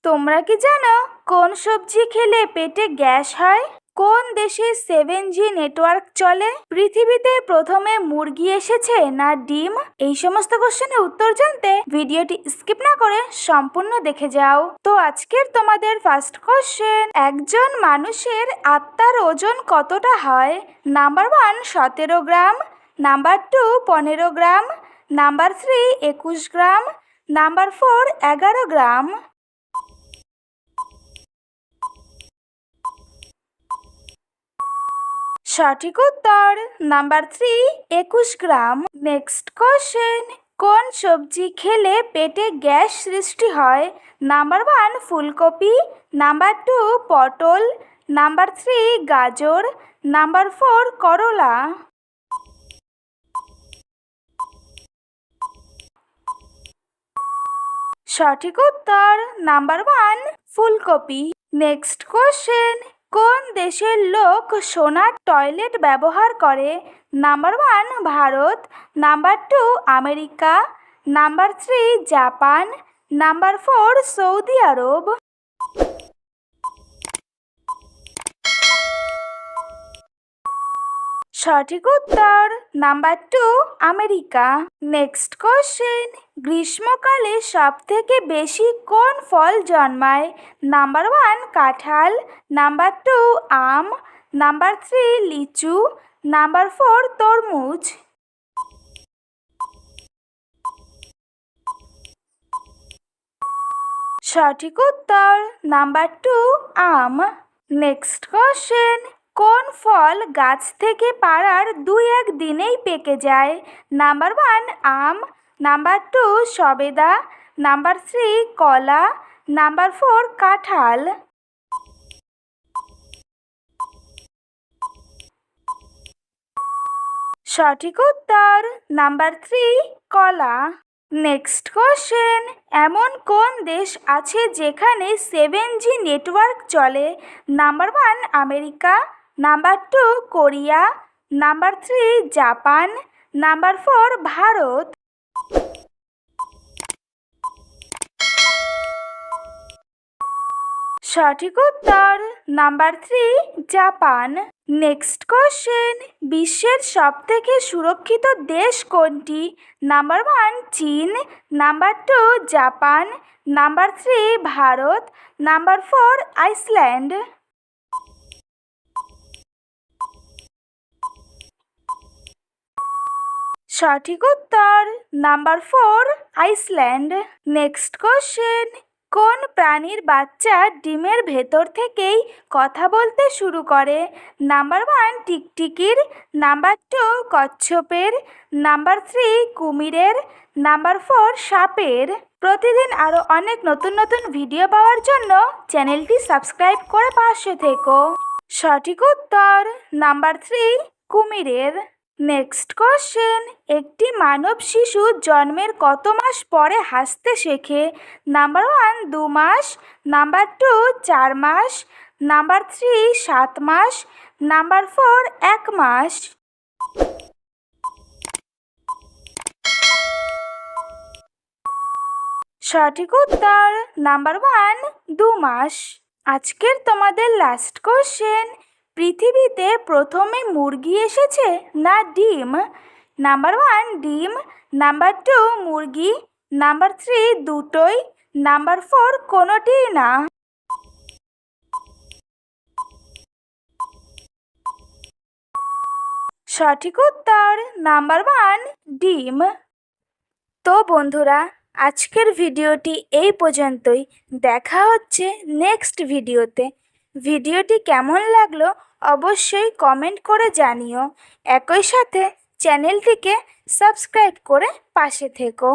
তোমরা কি জানো কোন সবজি খেলে পেটে গ্যাস হয়? কোন দেশে 7G নেটওয়ার্ক চলে? পৃথিবীতে প্রথমে মুরগি এসেছে না ডিম? এই সমস্ত কোশ্চেনের উত্তর জানতে ভিডিওটি স্কিপ না করে সম্পূর্ণ দেখে যাও। তো আজকের তোমাদের ফার্স্ট কোশ্চেন, একজন মানুষের আত্মার ওজন কতটা হয়? নাম্বার 1 17 গ্রাম, নাম্বার 2 15 গ্রাম, নাম্বার 3 21 গ্রাম, নাম্বার 4 11 গ্রাম। সঠিক উত্তর নাম্বার 3 21 গ্রাম। নেক্সট কোশ্চেন, কোন সবজি খেলে পেটে গ্যাস সৃষ্টি হয়? নাম্বার 1 ফুলকপি, নাম্বার 2 পটল, নাম্বার 3 গাজর, নাম্বার 4 করলা। সঠিক উত্তর নাম্বার 1 ফুলকপি। নেক্সট কোশ্চেন, কোন দেশের লোক সোনার টয়লেট ব্যবহার করে? Number 1 Bharat, number 2 America, number 3 Japan, number 4 Saudi Arab. সঠিক উত্তর নাম্বার 2 আমেরিকা। নেক্সট কোশ্চেন, গ্রীষ্মকালে সবথেকে বেশি কোন ফল জন্মায়? নাম্বার 1 কাঁঠাল, নাম্বার 2 আম, নাম্বার 3 লিচু, নাম্বার 4 তরমুজ। সঠিক উত্তর নাম্বার 2 আম। নেক্সট কোশ্চেন, কোন ফল গাছ থেকে পাড়ার 2-1 দিনেই পেকে যায়? নাম্বার 1 আম, নাম্বার 2 সবেদা, নাম্বার 3 কলা, নাম্বার 4 কাঁঠাল। সঠিক উত্তর নাম্বার 3 কলা। নেক্সট কোশ্চেন, এমন কোন দেশ আছে যেখানে 7G নেটওয়ার্ক চলে? Number 1 America, number 2 Korea, number 3 Japan, number 4 Bharat. সঠিক উত্তর নাম্বার 3 জাপান। নেক্সট কোশ্চেন, বিশ্বের সবথেকে সুরক্ষিত দেশ কোনটি? নাম্বার 1 চীন, number 2 Japan, number 3 Bharat, number 4 Iceland. সঠিক উত্তর নাম্বার 4 আইসল্যান্ড। নেক্সট কোশ্চেন, কোন প্রাণীর বাচ্চা ডিমের ভেতর থেকেই কথা বলতে শুরু করে? নাম্বার 1 টিকটিকির, নাম্বার 2 কচ্ছপের, নাম্বার 3 কুমিরের, নাম্বার 4 সাপের। প্রতিদিন আরও অনেক নতুন নতুন ভিডিও পাওয়ার জন্য চ্যানেলটি সাবস্ক্রাইব করে পাশে থেকো। সঠিক উত্তর নাম্বার 3 কুমিরের। নেক্সট কোশ্চেন, একটি মানব শিশু জন্মের কত মাস পরে হাসতে শেখে? নাম্বার 1 2 মাস, নাম্বার 2 4 মাস, নাম্বার 3 7 মাস, নাম্বার 4 1 মাস। সঠিক উত্তর নাম্বার 1 2 মাস। আজকের তোমাদের লাস্ট কোশ্চেন, পৃথিবীতে প্রথমে মুরগি এসেছে না ডিম? নাম্বার 1 ডিম, নাম্বার 2 মুরগি, নাম্বার 3 দুটোই, নাম্বার 4 কোনোটিই না। সঠিক উত্তর নাম্বার 1 ডিম। তো বন্ধুরা, আজকের ভিডিওটি এই পর্যন্তই। দেখা হচ্ছে নেক্সট ভিডিওতে। ভিডিওটি কেমন লাগলো অবশ্যই কমেন্ট করে জানিও। একই সাথে চ্যানেলটিকে সাবস্ক্রাইব করে পাশে থেকো।